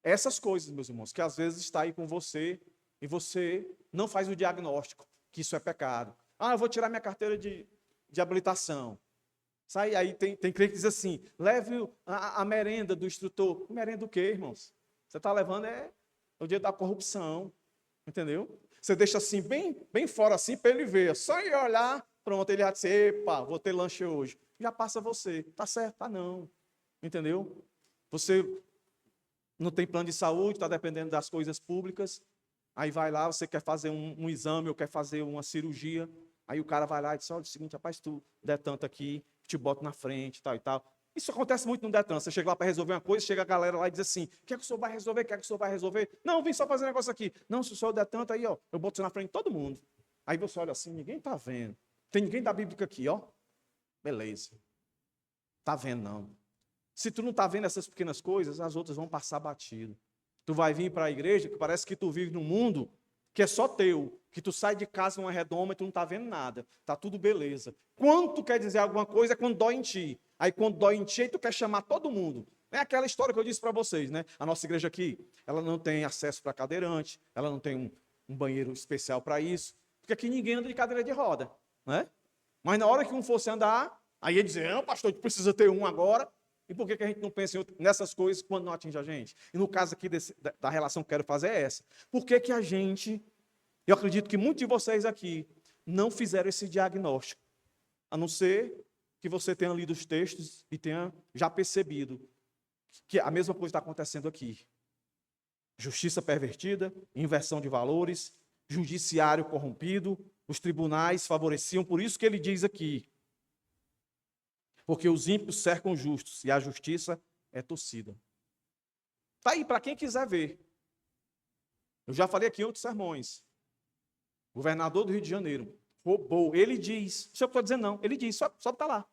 Essas coisas, meus irmãos, que às vezes está aí com você e você não faz o diagnóstico, que isso é pecado. Ah, eu vou tirar minha carteira de habilitação. Sai, aí tem crente que diz assim: leve a merenda do instrutor. Merenda o quê, irmãos? Você está levando o dia da corrupção, entendeu? Você deixa assim, bem fora assim, para ele ver. Só ir olhar, pronto, ele já disse: epa, vou ter lanche hoje. Já passa você. Tá certo? Tá não. Entendeu? Você não tem plano de saúde, está dependendo das coisas públicas. Aí vai lá, você quer fazer um exame ou quer fazer uma cirurgia. Aí o cara vai lá e diz: olha, é o seguinte, rapaz, tu der tanto aqui, te boto na frente, tal e tal. Isso acontece muito no Detran. Você chega lá para resolver uma coisa, chega a galera lá e diz assim: o que é que o senhor vai resolver? O que é que o senhor vai resolver? Não, vim só fazer um negócio aqui. Não, se o senhor der tanto, aí, ó, eu boto você na frente de todo mundo. Aí você olha assim: ninguém está vendo. Tem ninguém da Bíblia aqui, ó. Beleza. Está vendo, não. Se tu não está vendo essas pequenas coisas, as outras vão passar batido. Tu vai vir para a igreja, que parece que tu vive num mundo que é só teu, que tu sai de casa numa redoma e tu não está vendo nada. Está tudo beleza. Quando tu quer dizer alguma coisa é quando dói em ti. Aí quando dói em ti, aí tu quer chamar todo mundo. É aquela história que eu disse para vocês, né? A nossa igreja aqui, ela não tem acesso para cadeirante, ela não tem um banheiro especial para isso, porque aqui ninguém anda de cadeira de roda, né? Mas na hora que um fosse andar, aí ia dizer: não, pastor, tu precisa ter um agora. E por que a gente não pensa nessas coisas quando não atinge a gente? E no caso aqui da relação que quero fazer é essa. Por que a gente, eu acredito que muitos de vocês aqui, não fizeram esse diagnóstico? A não ser que você tenha lido os textos e tenha já percebido que a mesma coisa está acontecendo aqui. Justiça pervertida, inversão de valores, judiciário corrompido, os tribunais favoreciam, por isso que ele diz aqui: porque os ímpios cercam os justos e a justiça é torcida. Está aí para quem quiser ver. Eu já falei aqui em outros sermões. O governador do Rio de Janeiro roubou. Ele diz, não sei o que eu estou dizendo não, ele diz, só está lá.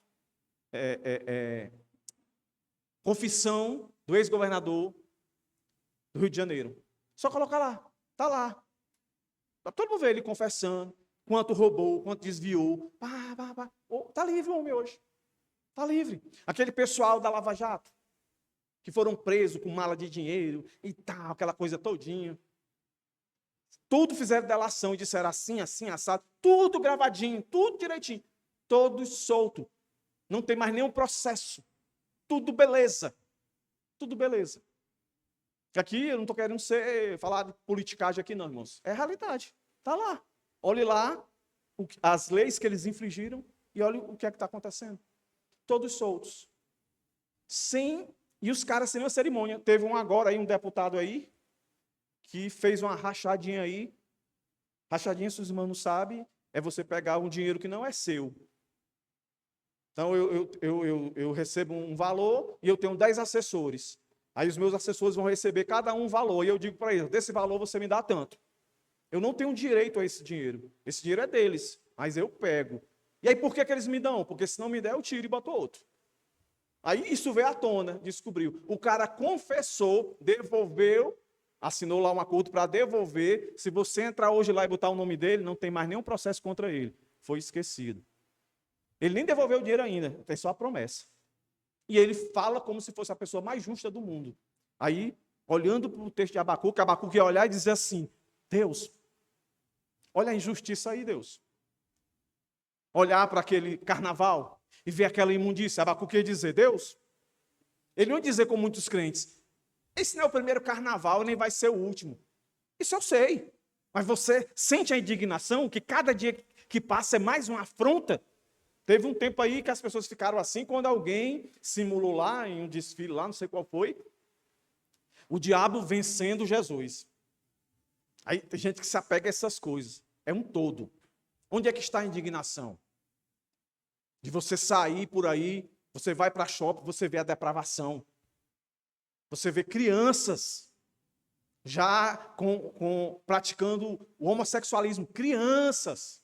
Confissão do ex-governador do Rio de Janeiro. Só colocar lá, está lá. Para todo mundo ver ele confessando quanto roubou, quanto desviou. Está livre o homem hoje. Está livre. Aquele pessoal da Lava Jato, que foram presos com mala de dinheiro e tal, aquela coisa todinha. Tudo fizeram delação e disseram assim, assim, assado. Tudo gravadinho, tudo direitinho. Todos soltos. Não tem mais nenhum processo. Tudo beleza. Tudo beleza. Aqui eu não estou querendo falar de politicagem aqui não, irmãos. É realidade. Está lá. Olhe lá. as leis que eles infringiram e olha o que é que está acontecendo. Todos soltos. E os caras sem uma cerimônia. Teve agora aí, um deputado aí, que fez uma rachadinha aí. Rachadinha, se os irmãos não sabem, é você pegar um dinheiro que não é seu. Então, eu recebo um valor e eu tenho 10 assessores. Aí os meus assessores vão receber cada um valor. E eu digo para eles, desse valor você me dá tanto. Eu não tenho direito a esse dinheiro. Esse dinheiro é deles, mas eu pego. E aí por que eles me dão? Porque se não me der, eu tiro e boto outro. Aí isso veio à tona, descobriu. O cara confessou, devolveu, assinou lá um acordo para devolver. Se você entrar hoje lá e botar o nome dele, não tem mais nenhum processo contra ele. Foi esquecido. Ele nem devolveu o dinheiro ainda, tem só a promessa. E ele fala como se fosse a pessoa mais justa do mundo. Aí, olhando para o texto de Abacuque ia olhar e dizer assim, Deus, olha a injustiça aí, Deus. Olhar para aquele carnaval e ver aquela imundícia. Abacuque ia dizer, Deus, ele não ia dizer com muitos crentes, esse não é o primeiro carnaval, nem vai ser o último. Isso eu sei. Mas você sente a indignação que cada dia que passa é mais uma afronta? Teve um tempo aí que as pessoas ficaram assim, quando alguém simulou lá, em um desfile lá, não sei qual foi, o diabo vencendo Jesus. Aí tem gente que se apega a essas coisas. É um todo. Onde é que está a indignação? De você sair por aí, você vai para shopping, você vê a depravação. Você vê crianças já praticando o homossexualismo. Crianças,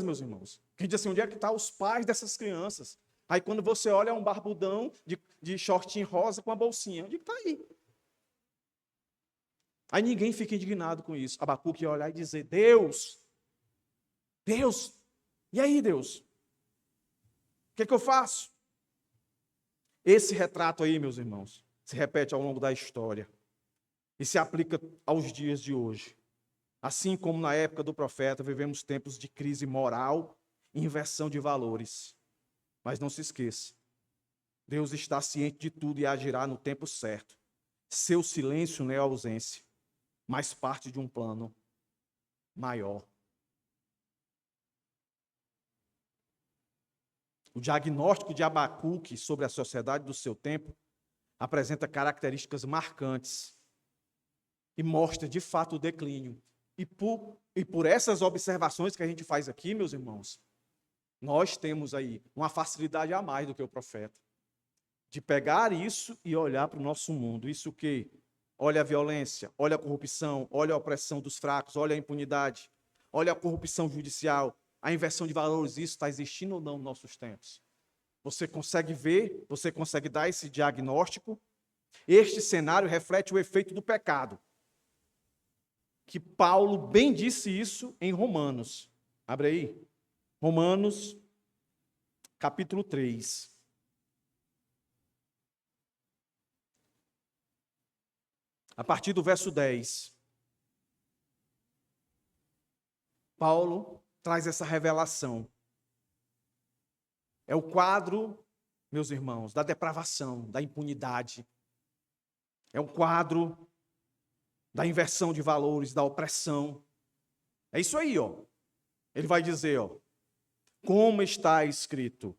meus irmãos. Que diz assim, onde é que estão os pais dessas crianças? Aí quando você olha, é um barbudão de shortinho rosa com a bolsinha. Onde é que está aí? Aí ninguém fica indignado com isso. Abacuque ia olhar e dizer, Deus, e aí, Deus? O que eu faço? Esse retrato aí, meus irmãos, se repete ao longo da história e se aplica aos dias de hoje. Assim como na época do profeta, vivemos tempos de crise moral e inversão de valores. Mas não se esqueça, Deus está ciente de tudo e agirá no tempo certo. Seu silêncio não é ausência, mas parte de um plano maior. O diagnóstico de Abacuque sobre a sociedade do seu tempo apresenta características marcantes e mostra, de fato, o declínio. E por essas observações que a gente faz aqui, meus irmãos, nós temos aí uma facilidade a mais do que o profeta, de pegar isso e olhar para o nosso mundo. Isso que? Olha a violência, olha a corrupção, olha a opressão dos fracos, olha a impunidade, olha a corrupção judicial, a inversão de valores. Isso está existindo ou não nos nossos tempos? Você consegue ver, você consegue dar esse diagnóstico? Este cenário reflete o efeito do pecado. Que Paulo bem disse isso em Romanos. Abre aí. Romanos, capítulo 3. A partir do verso 10. Paulo traz essa revelação. É o quadro, meus irmãos, da depravação, da impunidade. É o quadro da inversão de valores, da opressão. É isso aí, ó. Ele vai dizer, ó, como está escrito,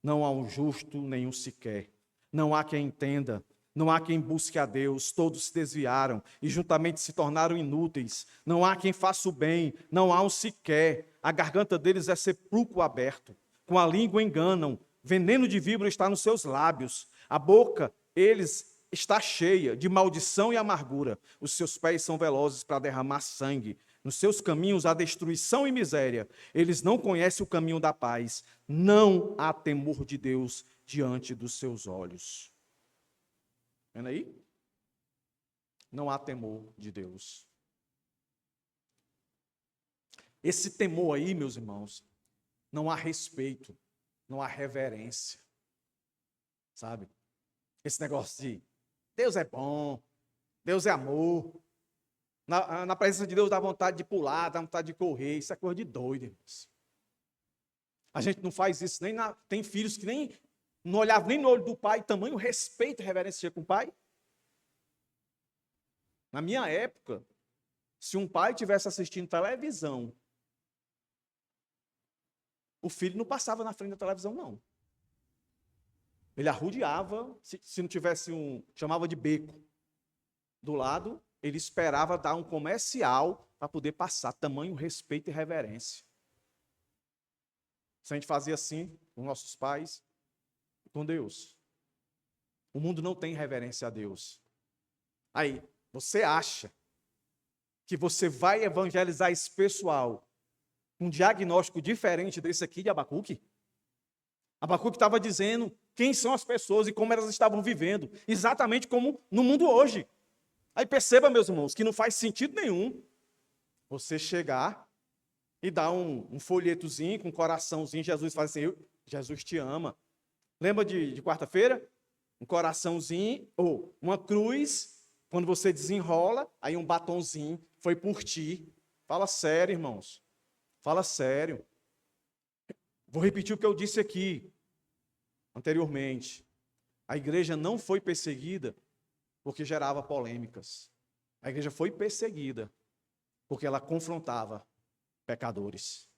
não há um justo nenhum sequer, não há quem entenda, não há quem busque a Deus, todos se desviaram e juntamente se tornaram inúteis, não há quem faça o bem, não há um sequer, a garganta deles é sepulcro aberto, com a língua enganam, veneno de víbora está nos seus lábios, a boca eles está cheia de maldição e amargura, os seus pés são velozes para derramar sangue, nos seus caminhos há destruição e miséria, eles não conhecem o caminho da paz, não há temor de Deus diante dos seus olhos. Vendo aí? Não há temor de Deus. Esse temor aí, meus irmãos, não há respeito, não há reverência, sabe? Esse negócio de Deus é bom, Deus é amor. Na presença de Deus dá vontade de pular, dá vontade de correr. Isso é coisa de doido, irmãos. A gente não faz isso, tem filhos que nem não olhavam nem no olho do pai, tamanho respeito e reverência com o pai. Na minha época, se um pai estivesse assistindo televisão o filho não passava na frente da televisão, não. Ele arrodeava, se não tivesse chamava de beco do lado, ele esperava dar um comercial para poder passar tamanho respeito e reverência. Se a gente fazia assim com nossos pais, com Deus. O mundo não tem reverência a Deus. Aí, você acha que você vai evangelizar esse pessoal com um diagnóstico diferente desse aqui de Abacuque? Abacuque estava dizendo quem são as pessoas e como elas estavam vivendo, exatamente como no mundo hoje. Aí perceba, meus irmãos, que não faz sentido nenhum você chegar e dar um folhetozinho com um coraçãozinho, Jesus fala assim, Jesus te ama. Lembra de quarta-feira? Um coraçãozinho, ou uma cruz, quando você desenrola, aí um batonzinho, foi por ti. Fala sério, irmãos. Fala sério. Vou repetir o que eu disse aqui anteriormente. A igreja não foi perseguida porque gerava polêmicas. A igreja foi perseguida porque ela confrontava pecadores.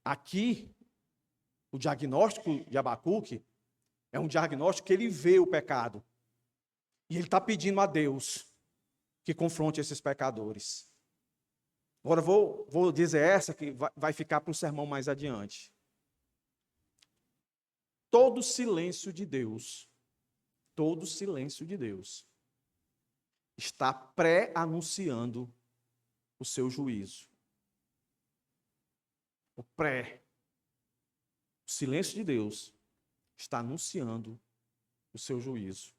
Aqui, o diagnóstico de Abacuque é um diagnóstico que ele vê o pecado. E ele está pedindo a Deus que confronte esses pecadores. Agora vou dizer essa que vai ficar para o sermão mais adiante. Todo silêncio de Deus está pré-anunciando o seu juízo. O silêncio de Deus está anunciando o seu juízo.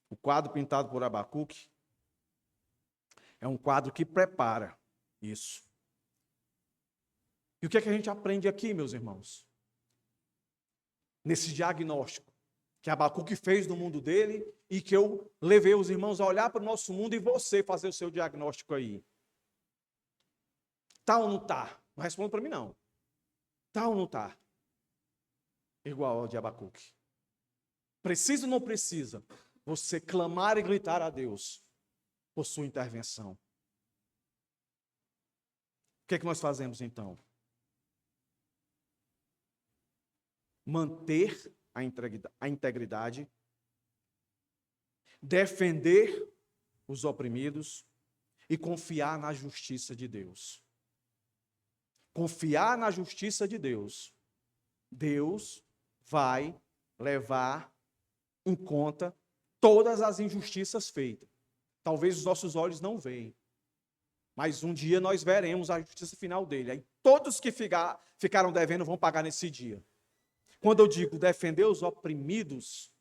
O quadro pintado por Abacuque é um quadro que prepara isso. E o que é que a gente aprende aqui, meus irmãos? Nesse diagnóstico que Abacuque fez no mundo dele e que eu levei os irmãos a olhar para o nosso mundo e você fazer o seu diagnóstico aí. Tá ou não tá? Não responda para mim, não. Tá ou não tá? Igual ao de Abacuque. Precisa ou não precisa você clamar e gritar a Deus por sua intervenção? O que é que nós fazemos então? Manter a integridade, defender os oprimidos e confiar na justiça de Deus. Confiar na justiça de Deus. Deus vai levar em conta todas as injustiças feitas. Talvez os nossos olhos não veem, mas um dia nós veremos a justiça final dele. Aí todos que ficaram devendo vão pagar nesse dia. Quando eu digo defender os oprimidos,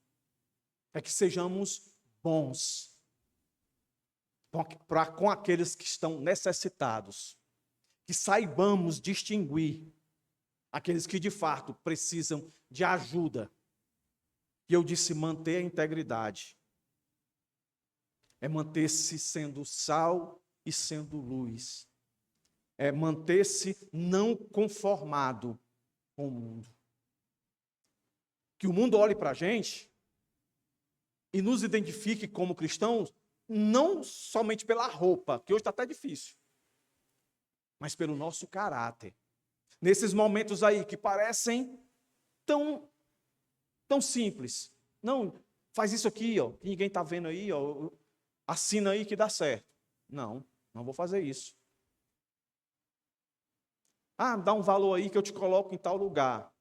é que sejamos bons com aqueles que estão necessitados, que saibamos distinguir aqueles que de fato precisam de ajuda. E eu disse manter a integridade. É manter-se sendo sal e sendo luz. É manter-se não conformado com o mundo. Que o mundo olhe para a gente e nos identifique como cristãos, não somente pela roupa, que hoje está até difícil, mas pelo nosso caráter. Nesses momentos aí que parecem tão simples. Não, faz isso aqui, ó, que ninguém está vendo aí, ó, assina aí que dá certo. Não vou fazer isso. Dá um valor aí que eu te coloco em tal lugar.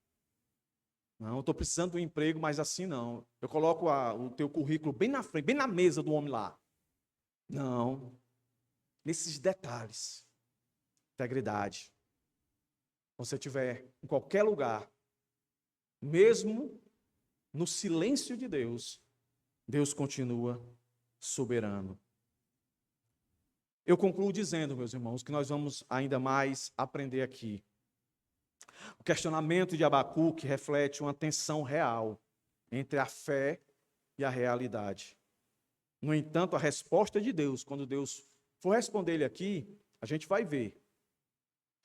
Não, eu estou precisando de um emprego, mas assim não. Eu coloco o teu currículo bem na frente, bem na mesa do homem lá. Não. Nesses detalhes. Integridade. Quando você estiver em qualquer lugar, mesmo no silêncio de Deus, Deus continua soberano. Eu concluo dizendo, meus irmãos, que nós vamos ainda mais aprender aqui. O questionamento de Abacuque reflete uma tensão real entre a fé e a realidade. No entanto, a resposta de Deus, quando Deus for responder ele aqui, a gente vai ver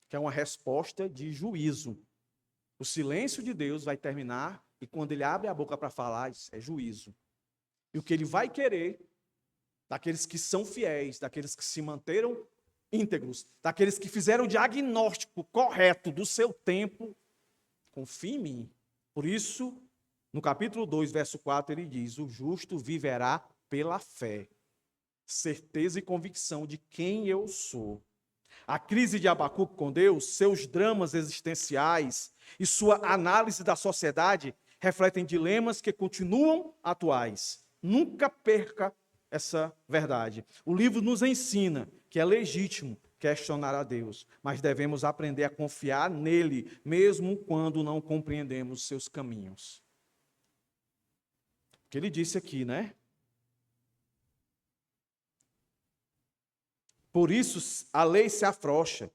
que é uma resposta de juízo. O silêncio de Deus vai terminar e quando ele abre a boca para falar, é juízo. E o que ele vai querer daqueles que são fiéis, daqueles que se manteram íntegros, daqueles que fizeram o diagnóstico correto do seu tempo, confie em mim. Por isso, no capítulo 2, verso 4, ele diz: o justo viverá pela fé. Certeza e convicção de quem eu sou. A crise de Abacuque com Deus, seus dramas existenciais e sua análise da sociedade refletem dilemas que continuam atuais. Nunca perca essa verdade. O livro nos ensina que é legítimo questionar a Deus, mas devemos aprender a confiar nele, mesmo quando não compreendemos seus caminhos. O que ele disse aqui, né? Por isso a lei se afrouxa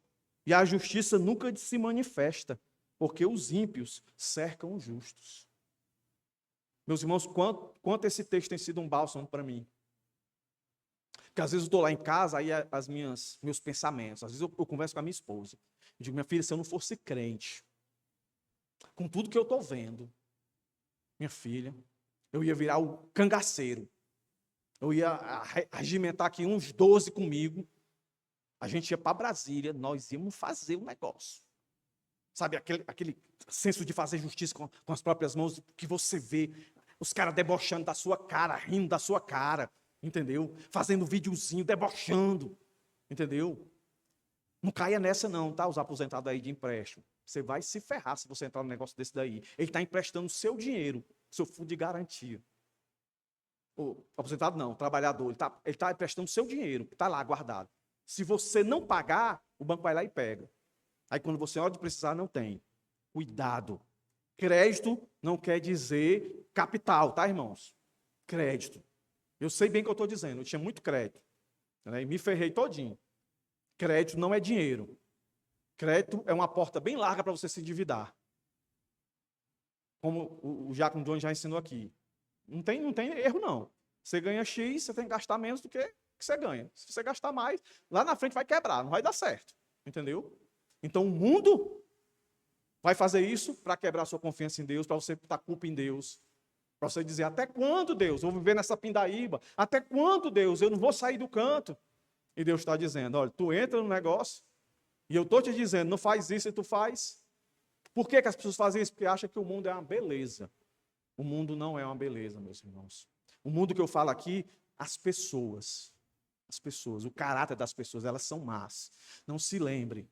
e a justiça nunca se manifesta, porque os ímpios cercam os justos. Meus irmãos, quanto esse texto tem sido um bálsamo para mim. Porque às vezes eu estou lá em casa, aí meus pensamentos, às vezes eu converso com a minha esposa. Eu digo: minha filha, se eu não fosse crente, com tudo que eu estou vendo, minha filha, eu ia virar o cangaceiro. Eu ia regimentar aqui uns 12 comigo. A gente ia para Brasília, nós íamos fazer um negócio. Sabe, aquele senso de fazer justiça com as próprias mãos, que você vê os caras debochando da sua cara, rindo da sua cara, entendeu? Fazendo videozinho, debochando, entendeu? Não caia nessa não, tá? Os aposentados aí de empréstimo. Você vai se ferrar se você entrar num negócio desse daí. Ele está emprestando o seu dinheiro, seu fundo de garantia. O aposentado não, o trabalhador, ele tá emprestando o seu dinheiro, que está lá guardado. Se você não pagar, o banco vai lá e pega. Aí quando você olha de precisar, não tem. Cuidado. Crédito não quer dizer capital, tá, irmãos? Crédito. Eu sei bem o que eu estou dizendo. Eu tinha muito crédito, né, e me ferrei todinho. Crédito não é dinheiro. Crédito é uma porta bem larga para você se endividar. Como o Diácono John já ensinou aqui. Não tem erro, não. Você ganha X, você tem que gastar menos do que você ganha. Se você gastar mais, lá na frente vai quebrar, não vai dar certo. Entendeu? Então o mundo vai fazer isso para quebrar sua confiança em Deus, para você botar culpa em Deus. Para você dizer: até quando, Deus? Eu vou viver nessa pindaíba. Até quando, Deus? Eu não vou sair do canto. E Deus está dizendo: olha, tu entra no negócio, e eu estou te dizendo, não faz isso e tu faz. Por que as pessoas fazem isso? Porque acham que o mundo é uma beleza. O mundo não é uma beleza, meus irmãos. O mundo que eu falo aqui, as pessoas, o caráter das pessoas, elas são más. Não se lembre,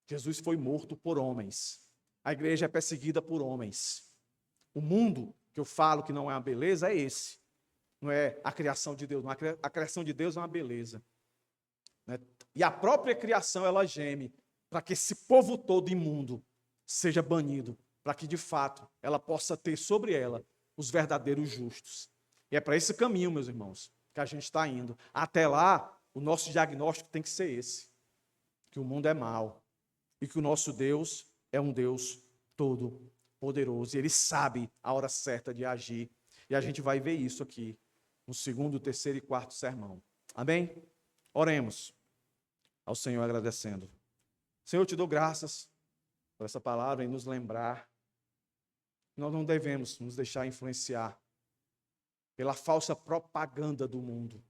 Jesus foi morto por homens. A igreja é perseguida por homens. O mundo que eu falo que não é uma beleza é esse. Não é a criação de Deus. Não. A criação de Deus é uma beleza. Né? E a própria criação, ela geme para que esse povo todo imundo seja banido, para que, de fato, ela possa ter sobre ela os verdadeiros justos. E é para esse caminho, meus irmãos, que a gente está indo. Até lá, o nosso diagnóstico tem que ser esse. Que o mundo é mau. E que o nosso Deus é um Deus todo-poderoso. E Ele sabe a hora certa de agir. E a gente vai ver isso aqui no 2º, 3º e 4º sermão. Amém? Oremos ao Senhor agradecendo. Senhor, eu te dou graças por essa palavra e nos lembrar que nós não devemos nos deixar influenciar pela falsa propaganda do mundo.